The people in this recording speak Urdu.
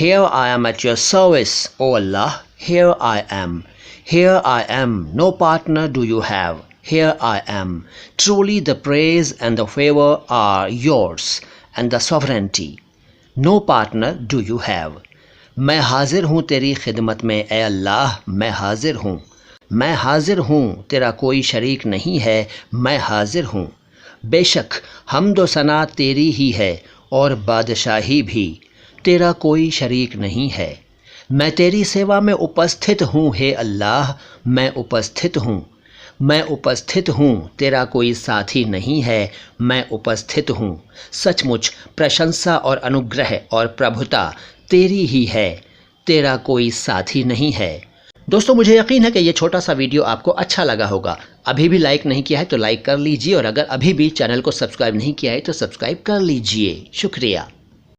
here I am at your service, O Allah, here I am, no partner do you have, here I am, truly the praise and the favor are yours and the sovereignty, no partner do you have. میں حاضر ہوں تیری خدمت میں اے اللہ، میں حاضر ہوں، تیرا کوئی شریک نہیں ہے، میں حاضر ہوں۔ بے شک حمد و ثنا تیری ہی ہے اور بادشاہی بھی، تیرا کوئی شریک نہیں ہے۔ میں تیری سیوا میں اپستھت ہوں ہے اللہ، میں اپستھت ہوں، تیرا کوئی ساتھی نہیں ہے، میں اپستھت ہوں۔ سچ مچ پرشنسا اور انوگرہ اور پربھتا تیری ہی ہے، تیرا کوئی ساتھی نہیں ہے۔ دوستو مجھے یقین ہے کہ یہ چھوٹا سا ویڈیو آپ کو اچھا لگا ہوگا۔ ابھی بھی لائک نہیں کیا ہے تو لائک کر لیجئے، اور اگر ابھی بھی چینل کو سبسکرائب نہیں کیا ہے تو سبسکرائب کر لیجئے۔ شکریہ۔